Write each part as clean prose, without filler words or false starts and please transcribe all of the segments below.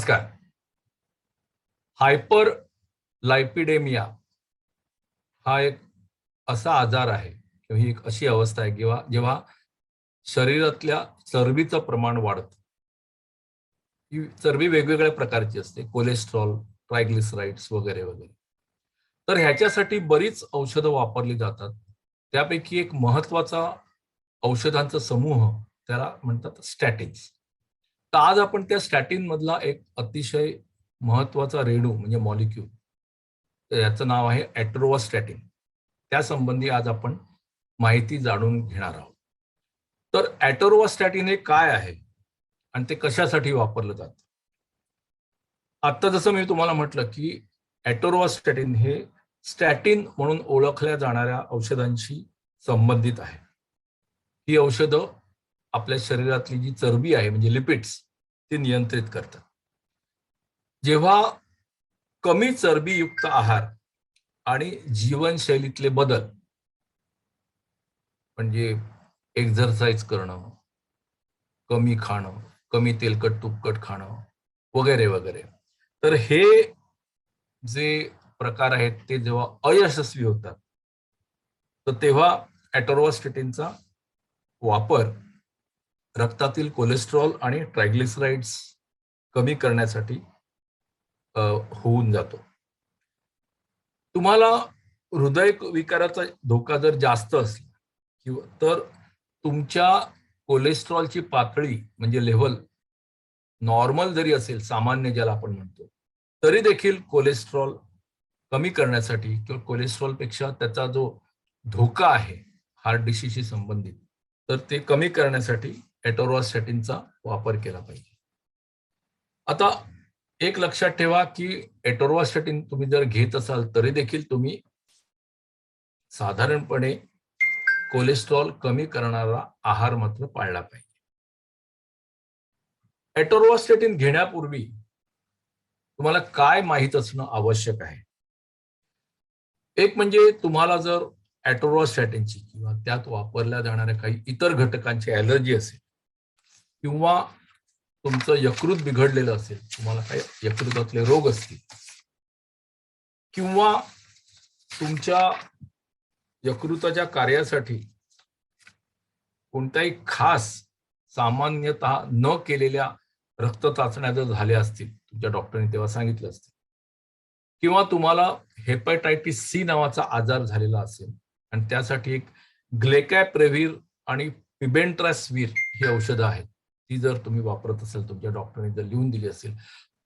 नमस्कार. हायपर लायपिडेमिया हा एक असा आजार आहे किंवा ही एक अशी अवस्था आहे किंवा जेव्हा शरीरातल्या चरबीचं प्रमाण वाढतं. ही चरबी वेगवेगळ्या प्रकारची असते, कोलेस्ट्रॉल, ट्रायग्लिसराइड्स वगैरे वगैरे. तर ह्याच्यासाठी बरीच औषधं वापरली जातात. त्यापैकी एक महत्वाचा औषधांचा समूह त्याला म्हणतात स्टॅटिन्स. तर आज आपण त्या स्टॅटिन मधला एक अतिशय महत्वाचा रेणू म्हणजे मॉलिक्यूल, याचं नाव आहे ॲट्रोवास्टॅटिन. त्या संबंधी आज आपण माहिती जाणून घेणार आहोत. तर ॲट्रोवास्टॅटिन हे काय आहे आणि ते कशासाठी वापरलं जातं? आता जसं मी तुम्हाला म्हटलं की ॲट्रोवास्टॅटिन हे स्टॅटिन म्हणून ओळखल्या जाणाऱ्या औषधांशी संबंधित आहे. ही औषधं आपल्या शरीरातली जी चरबी आहे म्हणजे लिपिड्स ती नियंत्रित करतात. जेव्हा कमी चरबीयुक्त आहार आणि जीवनशैलीतले बदल म्हणजे एक्झरसाइज करणं, कमी खाणं, कमी तेलकट तुपकट खाणं वगैरे वगैरे, तर हे जे प्रकार आहेत ते जेव्हा अयशस्वी होतात तर तेव्हा ॲट्रोवास्टॅटिनचा वापर रक्तातील कोलेस्ट्रॉल आणि ट्रायग्लिसराइड्स कमी करण्यासाठी होऊन जातो. तुम्हाला हृदय विकाराचा धोका जर जास्त असला किंवा तर तुमच्या कोलेस्ट्रॉलची पातळी म्हणजे लेव्हल नॉर्मल जरी असेल, सामान्य ज्याला आपण म्हणतो, तरी देखील कोलेस्ट्रॉल कमी करण्यासाठी किंवा कोलेस्ट्रॉल पेक्षा त्याचा जो धोका आहे हार्ट डिसीजशी संबंधित, तर ते कमी करण्यासाठी ॲट्रोवास्टॅटिनचा वापर केला पाहिजे. आता एक लक्षात ठेवा की ॲट्रोवास्टॅटिन तुम्ही जर घेत असाल तरी देखील तुम्ही साधारणपणे कोलेस्ट्रॉल कमी करणारा आहार मात्र पाळला पाहिजे. ॲट्रोवास्टॅटिन घेण्यापूर्वी तुम्हाला काय माहित असणं आवश्यक आहे? एक म्हणजे तुम्हाला जर ॲट्रोवास्टॅटिनची किंवा त्यात वापरल्या जाणाऱ्या काही इतर घटकांची ॲलर्जी असेल किंवा तुमचं यकृत बिघडलेलं असेल, तुम्हाला काही यकृतातले रोग असतील किंवा तुमच्या यकृताच्या कार्यासाठी कोणत्याही खास सामान्यतः न केलेल्या रक्त चाचण्या जर झाल्या असतील, तुमच्या डॉक्टरने तेव्हा सांगितलं असतील, किंवा तुम्हाला हेपॅटायटिस सी नावाचा आजार झालेला असेल आणि त्यासाठी एक ग्लेकॅप्रेव्हिर आणि पिबेंट्रास्वीर ही औषधं आहेत, ती जर तुम्ही वापरत असाल, तुमच्या डॉक्टरने जर लिहून दिली असेल,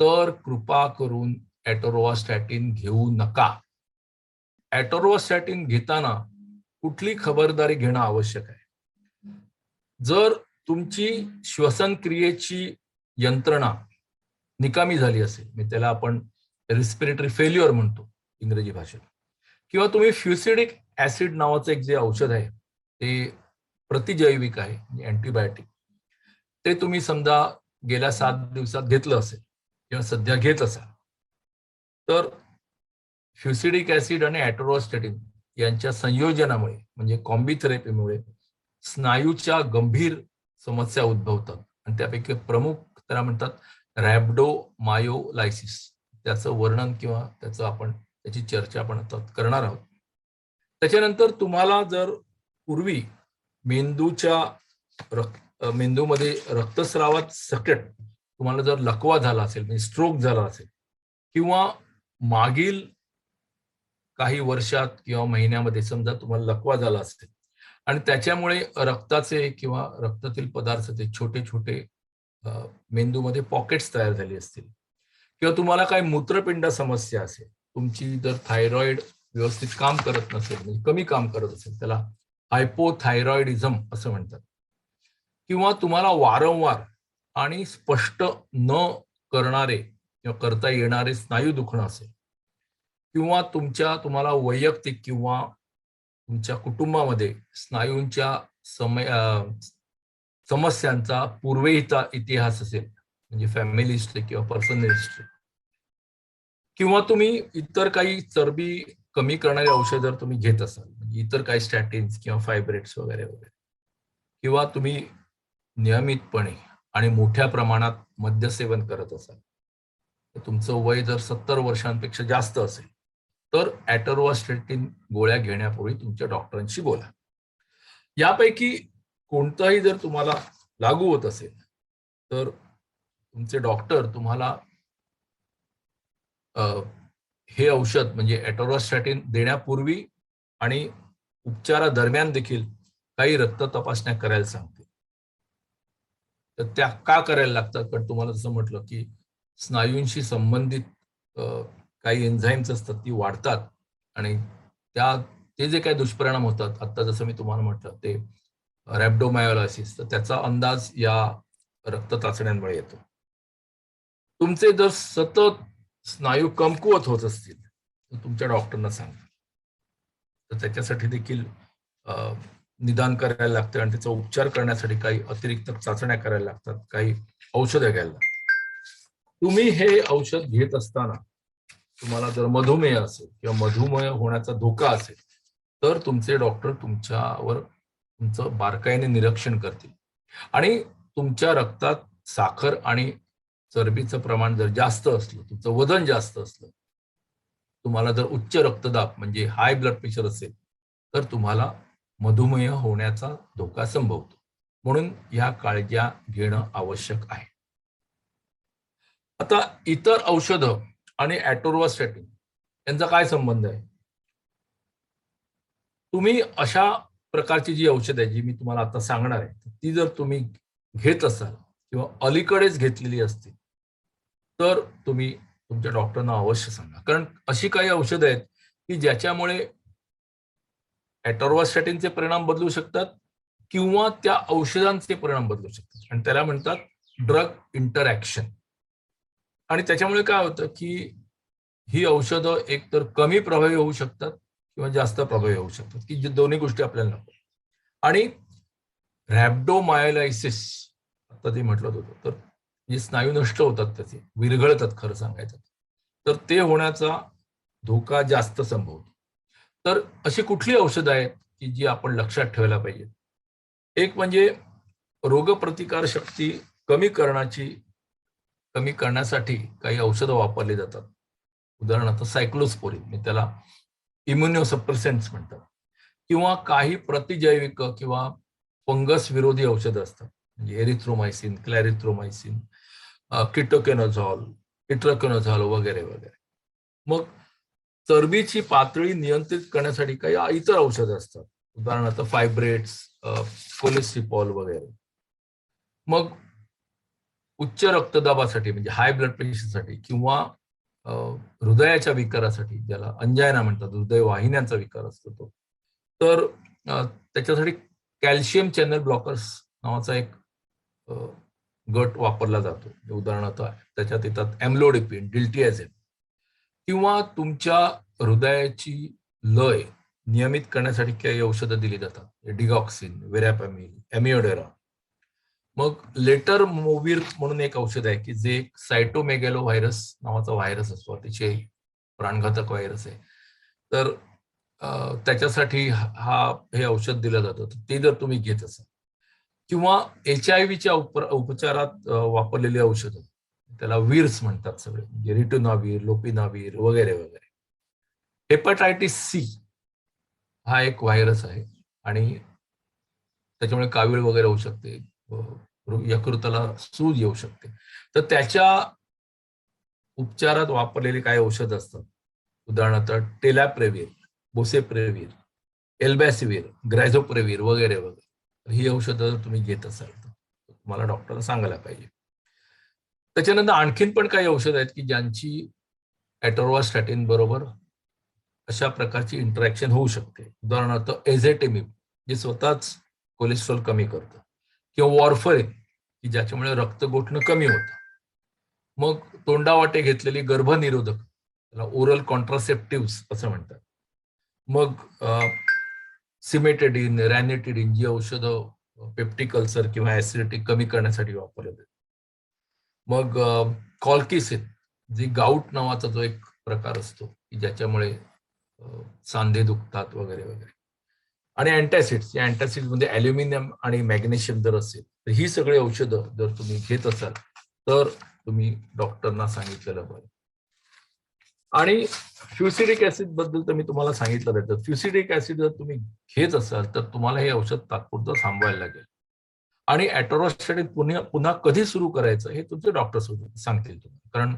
तर कृपा करून ॲट्रोवास्टॅटिन घेऊ नका. ॲट्रोवास्टॅटिन घेताना कुठली खबरदारी घेणं आवश्यक आहे? जर तुमची श्वसन क्रियेची यंत्रणा निकामी झाली असेल, म्हणजे त्याला आपण रिस्पिरेटरी फेल्युअर म्हणतो इंग्रजी भाषेत, किंवा तुम्ही फ्युसिडिक ऍसिड नावाचं एक जे औषध आहे ते प्रतिजैविक आहे म्हणजे अँटीबायोटिक, ते तुम्ही समजा गेल्या 7 दिवसात घेतलं असेल किंवा सध्या घेत असाल, तर फ्युसिडिक ऍसिड आणि ॲट्रोवास्टॅटिन यांच्या संयोजनामुळे म्हणजे कॉम्बी थेरपीमुळे स्नायूच्या गंभीर समस्या उद्भवतात आणि त्यापैकी प्रमुख त्याला म्हणतात रॅब्डोमायोलायसिस. त्याचं वर्णन किंवा त्याची चर्चा आपण आता करणार आहोत. त्याच्यानंतर तुम्हाला जर पूर्वी मेंदूमध्ये रक्तस्रावात सकट तुम्हाला जर लकवा झाला असेल म्हणजे स्ट्रोक झाला असेल किंवा मागील काही वर्षात किंवा महिन्यामध्ये समजा तुम्हाला लकवा झाला असेल आणि त्याच्यामुळे रक्ताचे किंवा रक्तातील पदार्थाचे छोटे छोटे मेंदूमध्ये पॉकेट्स तयार झाली असतील किंवा तुम्हाला काही मूत्रपिंड समस्या असेल, तुमची जर थायरॉइड व्यवस्थित काम करत नसेल म्हणजे कमी काम करत असेल, त्याला हायपोथायरॉइडिझम असं म्हणतात, किंवा तुम्हाला वारंवार आणि स्पष्ट न करणारे किंवा करता येणारे स्नायू दुखणं असेल, किंवा तुम्हाला वैयक्तिक किंवा तुमच्या कुटुंबामध्ये स्नायूंच्या समस्यांचा पूर्वहित इतिहास असेल म्हणजे फॅमिली हिस्ट्री किंवा पर्सनल हिस्ट्री, किंवा तुम्ही इतर काही चरबी कमी करणारी औषध जर तुम्ही घेत असाल म्हणजे इतर काही स्टॅटिन्स किंवा फायब्रेट्स वगैरे वगैरे, किंवा तुम्ही नियमितपणे आणि मोठ्या प्रमाणात मद्यसेवन करत असाल, तुमचं वय जर 70 वर्षांपेक्षा जास्त असेल तर ॲटोरवास्टेटिन गोळ्या घेण्यापूर्वी तुमच्या डॉक्टरांशी बोला. यापैकी कोणताही जर तुम्हाला लागू होत असेल तर तुमचे डॉक्टर तुम्हाला हे औषध म्हणजे ॲटोरवास्टॅटिन देण्यापूर्वी आणि उपचारादरम्यान देखील काही रक्त तपासण्या करायला सांगतील. तर त्या का करायला लागतात? कारण तुम्हाला जसं म्हटलं की स्नायूंशी संबंधित काही एन्झाईम्स असतात ती वाढतात आणि ते जे काही दुष्परिणाम होतात, आता जसं मी तुम्हाला म्हटलं ते रॅब्डोमायोलायसिस, तर त्याचा अंदाज या रक्त चाचण्यांमुळे येतो. तुमचे जर सतत स्नायू कमकुवत होत असतील तर तुमच्या डॉक्टरना सांगा. तर त्याच्यासाठी देखील निदान करायला लागतं आणि त्याचा उपचार करण्यासाठी काही अतिरिक्त चाचण्या करायला लागतात, काही औषधं घ्यायला लागतात. तुम्ही हे औषध घेत असताना तुम्हाला जर मधुमेह असेल किंवा मधुमेह होण्याचा धोका असेल तर तुमचे डॉक्टर तुमचं बारकाईने निरीक्षण करतील आणि तुमच्या रक्तात साखर आणि चरबीचं प्रमाण जर जास्त असलं, तुमचं वजन जास्त असलं, तुम्हाला जर उच्च रक्तदाब म्हणजे हाय ब्लड प्रेशर असेल तर तुम्हाला मधुमेह होण्याचा धोका संभवतो. म्हणून या काळज्या घेणं आवश्यक आहे. आता इतर औषधं आणि ॲटोरवास्टॅटिन यांचा काय संबंध आहे? तुम्ही अशा प्रकारची जी औषध आहे जी मी तुम्हाला आता सांगणार आहे ती जर तुम्ही घेत असाल किंवा अलीकडेच घेतलेली असतील तर तुम्ही तुमच्या डॉक्टरना अवश्य सांगा. कारण अशी काही औषधं आहेत की ज्याच्यामुळे ॲटोरवास्टॅटिनचे परिणाम बदलू शकतात किंवा त्या औषधांचे परिणाम बदलू शकतात आणि त्याला म्हणतात ड्रग इंटरॅक्शन. आणि त्याच्यामुळे काय होतं की ही औषधं एकतर कमी प्रभावी होऊ शकतात किंवा जास्त प्रभावी होऊ शकतात, की जे दोन्ही गोष्टी आपल्याला नको. आणि रॅब्डोमायोलायसिस आता ते म्हटलं होतं, तर जे स्नायू नष्ट होतात त्याचे विरघळतात खरं सांगायचं तर ते होण्याचा धोका जास्त संभवतो. तर अशी कुठली औषधं आहेत की जी आपण लक्षात ठेवायला पाहिजे? एक म्हणजे रोगप्रतिकार शक्ती कमी करण्यासाठी काही औषधं वापरली जातात. उदाहरणार्थ सायक्लोस्पोरिन, त्याला इम्युनोसप्रेसेंट्स म्हणतात, किंवा काही प्रतिजैविक किंवा फंगस विरोधी औषधं असतात म्हणजे एरिथ्रोमायसिन, क्लॅरिथ्रोमायसिन, किटोकेनोझॉल, इट्रोकेनोझॉल वगैरे वगैरे. मग चरबीची पातळी नियंत्रित करण्यासाठी काही इतर औषधं असतात, उदाहरणार्थ फायब्रेट्स, कोलेस्ट्रिपॉल वगैरे. मग उच्च रक्तदाबासाठी म्हणजे हाय ब्लड प्रेशरसाठी किंवा हृदयाच्या विकारासाठी, ज्याला अंजायना म्हणतात, हृदय वाहिन्यांचा विकार असतो तो, तर त्याच्यासाठी कॅल्शियम चॅनल ब्लॉकर्स नावाचा एक गट वापरला जातो. उदाहरणार्थ त्याच्यात येतात एम्लोडिपिन, डिल्टियाझिन. किंवा तुमच्या हृदयाची लय नियमित करण्यासाठी काही औषधं दिली जातात, डिगॉक्सिन, वेरॅपामिल, एमिओडेरा. मग लेटर मोविर म्हणून एक औषध आहे की जे सायटोमेगॅलो व्हायरस नावाचा व्हायरस असतो, अतिशय प्राणघातक व्हायरस आहे. तर त्याच्यासाठी हे औषध दिलं जातं. ते जर तुम्ही घेत असाल किंवा HIV उपचारात वापरलेली औषधं, त्याला वीर्स म्हणतात सगळे, म्हणजे रिटोनावीर, लोपिनावीर वगैरे वगैरे. हेपॅटायटिस C हा एक व्हायरस आहे आणि त्याच्यामुळे कावीळ वगैरे होऊ शकते, यकृताला सूज येऊ शकते. तर त्याच्या उपचारात वापरलेली काही औषधं असतात, उदाहरणार्थ टेलाप्रेविर, बोसेप्रेविर, एल्बॅसिविर, ग्रॅझोप्रेविर वगैरे वगैरे. ही औषधं जर तुम्ही घेत असाल तर तुम्हाला डॉक्टरला सांगायला पाहिजे. त्याच्यानंतर आणखीन पण काही औषधं आहेत की ज्यांची ॲटोरवास्टॅटिन बरोबर अशा प्रकारची इंटरॅक्शन होऊ शकते. उदाहरणार्थ एझेटेमिब, जे स्वतःच कोलेस्ट्रॉल कमी करतं, किंवा वॉर्फरिन की ज्याच्यामुळे रक्त गोठणं कमी होतं. मग तोंडावाटे घेतलेली गर्भनिरोधक, त्याला ओरल कॉन्ट्रासेप्टिव्ह असं म्हणतात. मग सिमेटेडिन, रॅनिटिडिन, जी औषधं पेप्टिक अल्सर किंवा ऍसिडिटी कमी करण्यासाठी वापरले जातात. मग कॉल्किसिन, जी गाऊट नावाचा जो एक प्रकार असतो की ज्याच्यामुळे सांधे दुखतात वगैरे वगैरे. आणि अँटॅसिड्स, या अँटॅसिड्स मध्ये ॲल्युमिनियम आणि मॅग्नेशियम जर असेल तर ही सगळी औषधं जर तुम्ही घेत असाल तर तुम्ही डॉक्टरना सांगितलेलं बरं. आणि फ्युसिडिक ऍसिड बद्दल तर मी तुम्हाला सांगितलं त्याचं. फ्युसिडिक ऍसिड जर तुम्ही घेत असाल तर तुम्हाला हे औषध तात्पुरतं थांबवायला लागेल. आणि ॲटोरोस्टॅटिन पुन्हा कधी सुरू करायचं हे तुमचे डॉक्टर सांगतील तुम्हाला. कारण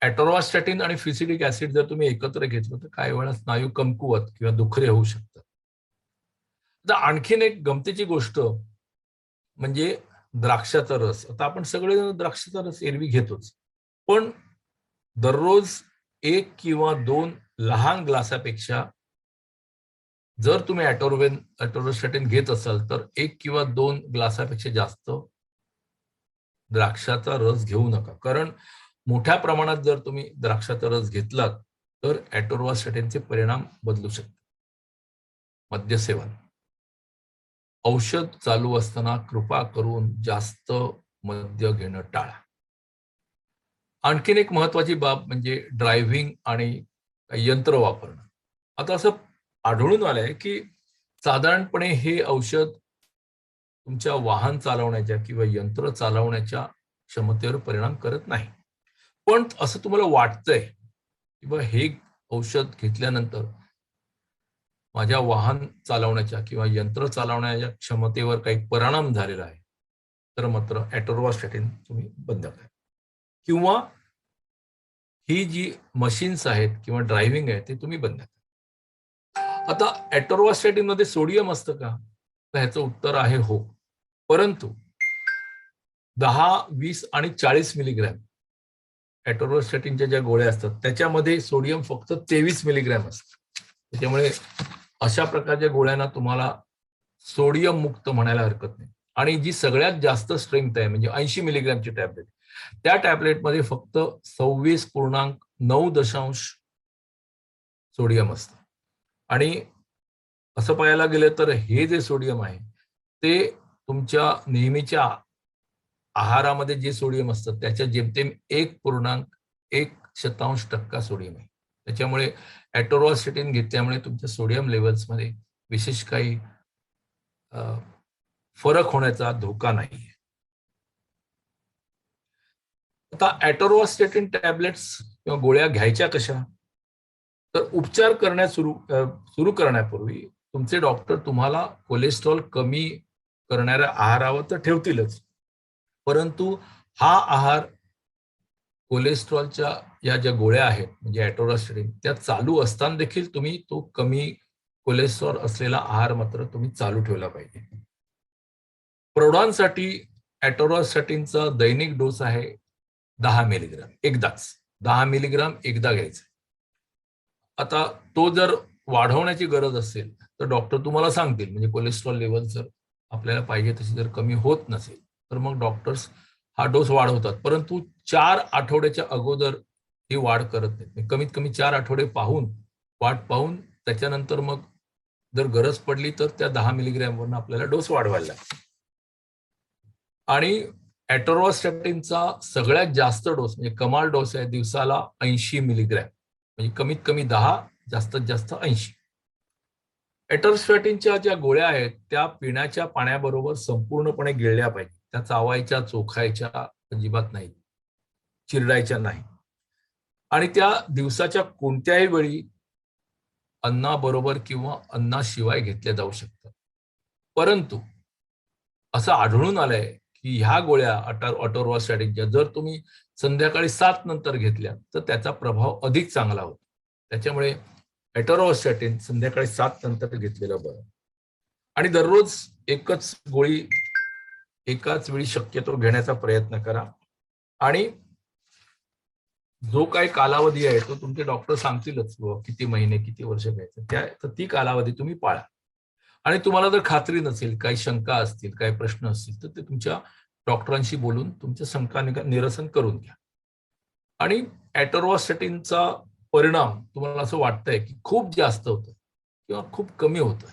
ॲटोरोस्टॅटिन आणि फ्युसिडिक ऍसिड जर तुम्ही एकत्र घेतलं तर काही वेळा स्नायू कमकुवत किंवा दुखरे होऊ शकतात. आता आणखीन एक गमतीची गोष्ट म्हणजे द्राक्षाचा रस. आता आपण सगळेजण द्राक्षाचा रस एरवी घेतोच, पण दररोज 1 किंवा 2 लहान ग्लासापेक्षा जर तुम्ही ॲटोरोस्टॅटिन घेत असाल तर 1 किंवा 2 ग्लासापेक्षा जास्त द्राक्षाचा रस घेऊ नका. कारण मोठ्या प्रमाणात जर तुम्ही द्राक्षाचा रस घेतलात तर ॲटोरोस्टॅटिनचे परिणाम बदलू शकतात. मद्यसेवन, औषध चालू असताना कृपा करून जास्त मद्य घेणं टाळा. आणखीन एक महत्वाची बाब म्हणजे ड्रायव्हिंग आणि यंत्र वापरणं. आता असं आढळून आलंय की साधारणपणे हे औषध तुमच्या वाहन चालवण्याच्या किंवा यंत्र चालवण्याच्या क्षमतेवर परिणाम करत नाही. पण असं तुम्हाला वाटतंय किंवा हे औषध घेतल्यानंतर माझ्या वाहन चालवण्याच्या किंवा यंत्र चालवण्याच्या क्षमतेवर काही परिणाम झालेला आहे, तर मात्र ॲटोरोस्टॅटिन तुम्ही बंद करा. किंवा ही जी मशीन्स आहेत किंवा ड्रायव्हिंग आहे ते तुम्ही बंद करा. आता ॲटोरोस्टॅटिन मध्ये सोडियम असतं का? तर ह्याचं उत्तर आहे हो. परंतु 10, 20 आणि 40 मिलीग्रॅम ॲटोरोस्टॅटिनच्या ज्या गोळ्या असतात त्याच्यामध्ये सोडियम फक्त 23 मिलीग्रॅम असतं. त्याच्यामुळे अशा प्रकारच्या गोळ्यांना तुम्हाला सोडियम मुक्त म्हणायला हरकत नाही. आणि जी सगळ्यात जास्त स्ट्रेंथ आहे म्हणजे 80 मिलीग्रॅमची टॅबलेट, त्या टॅबलेटमध्ये फक्त 26.9 सोडियम असतं. आणि असं पाहायला गेलं तर हे जे सोडियम आहे ते तुमच्या नेहमीच्या आहारामध्ये जे सोडियम असतं त्याच्या जेमतेम 1.1% सोडियम आहे. त्याच्यामुळे ॲटोरोस्टॅटिन घेतल्यामुळे तुमच्या सोडियम लेवल्समध्ये विशेष काही फरक होण्याचा धोका नाही. आता ॲटोरोस्टॅटिन टॅबलेट्स किंवा गोळ्या घ्यायच्या कशा? तर उपचार सुरू करण्यापूर्वी तुमचे डॉक्टर तुम्हाला कोलेस्ट्रॉल कमी करणाऱ्या आहारावर तर ठेवतीलच, परंतु हा आहार कोलेस्ट्रॉलच्या या ज्या गोळ्या आहेत म्हणजे ॲटोरोस्टॅटिन त्या चालू असताना देखील तुम्ही तो कमी कोलेस्ट्रॉल असलेला आहार मात्र तुम्ही चालू ठेवला पाहिजे. प्रौढांसाठी ॲटोरोस्टॅटिनचा दैनिक डोस आहे 10 मिलीग्राम एकदाच. 10 मिलीग्राम एकदा घ्यायचा. आता तो जर वाढवण्याची गरज असेल तर डॉक्टर तुम्हाला सांगतील, म्हणजे कोलेस्ट्रॉल लेवल जर आपल्याला पाहिजे तशी जर कमी होत नसेल तर मग डॉक्टर्स हा डोस वाढवतात, परंतु 4 आठवड्याच्या अगोदर ही वाढ करत नाहीत. कमीत कमी 4 आठवडे वाट पाहून त्याच्यानंतर मग जर गरज पडली तर त्या 10 मिलीग्रॅम वरून आपल्याला डोस वाढवायला लागतो. आणि ॲटोरोस्टॅटिनचा सगळ्यात जास्त डोस म्हणजे कमाल डोस आहे दिवसाला 80 मिलीग्रॅम, म्हणजे कमीत कमी 10, जास्तीत जास्त 80. ॲटोरोस्टॅटिनच्या ज्या गोळ्या आहेत त्या पिण्याच्या पाण्याबरोबर संपूर्णपणे गिळल्या पाहिजे. त्या चावायच्या, चोखायच्या अजिबात नाही, चिरडायच्या नाही. आणि त्या दिवसाच्या कोणत्याही वेळी अन्नाबरोबर किंवा अन्नाशिवाय घेतल्या जाऊ शकतात. परंतु असं आढळून आलंय की ह्या गोळ्या ॲटोरोस्टॅटिनच्या जर तुम्ही संध्याकाळी 7 नंतर घेतल्या तर त्याचा प्रभाव अधिक चांगला होतो. त्याच्यामुळे ॲटोरोस्टॅटिन संध्याकाळी 7 नंतर घेतलेलं बरं. आणि दररोज एकच गोळी एकाच वेळी शक्यतो घेण्याचा प्रयत्न करा. आणि जो काही कालावधी आहे तो तुमचे डॉक्टर सांगतीलच, किती महिने किती वर्ष घ्यायचं, तर ती कालावधी तुम्ही पाळा. आणि तुम्हाला जर खात्री नसेल, काही शंका असतील, काही प्रश्न असतील तर ते तुमच्या डॉक्टरांशी बोलून तुमच्या शंका निरसन करून घ्या. आणि ॲटोरोस्टॅटिनचा परिणाम तुम्हाला असं वाटतंय की खूप जास्त होतं किंवा खूप कमी होतं,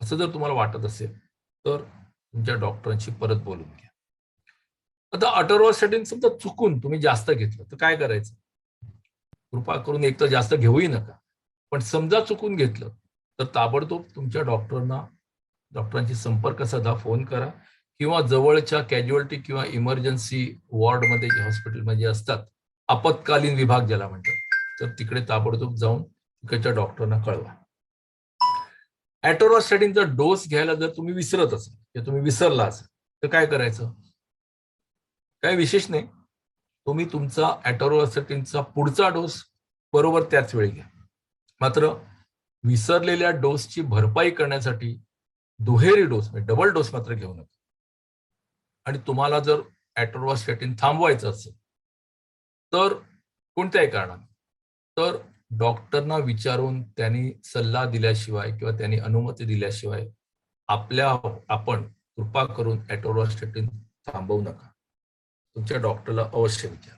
असं जर तुम्हाला वाटत असेल तर तुमच्या डॉक्टरांशी परत बोलून घ्या. आता ॲटोरोस्टॅटिन समजा चुकून तुम्ही जास्त घेतलं तर काय करायचं? कृपा करून एक तर जास्त घेऊही नका, पण समजा चुकून घेतलं तर ताबडतोब तुमच्या डॉक्टरांशी संपर्क साधा, फोन करा किंवा जवळच्या कॅज्युअल्टी किंवा इमर्जन्सी वॉर्डमध्ये हॉस्पिटलमध्ये असतात, आपत्कालीन विभाग ज्याला म्हणतात, तर तिकडे ताबडतोब जाऊन तिकडच्या डॉक्टरना कळवा. ॲटोरॉस्टॅटिनचा डोस घ्यायला जर तुम्ही विसरत असाल किंवा तुम्ही विसरला असाल तर काय करायचं? काय विशेष नाही, तुम्ही तुमचा ॲटोरॉस्टॅटिनचा पुढचा डोस बरोबर त्याच वेळी घ्या. मात्र विसरलेल्या डोसची भरपाई करण्यासाठी दुहेरी डोस म्हणजे डबल डोस मात्र घेऊ नका. आणि तुम्हाला जर ॲटोरॉस्टॅटिन थांबवायचं असेल तर कोणत्याही कारणाने तर डॉक्टरना विचारून त्यांनी सल्ला दिल्याशिवाय किंवा त्यांनी अनुमती दिल्याशिवाय आपण कृपा करून ॲटोरॉस्टॅटिन थांबवू नका. तुमच्या डॉक्टरला अवश्य विचारा.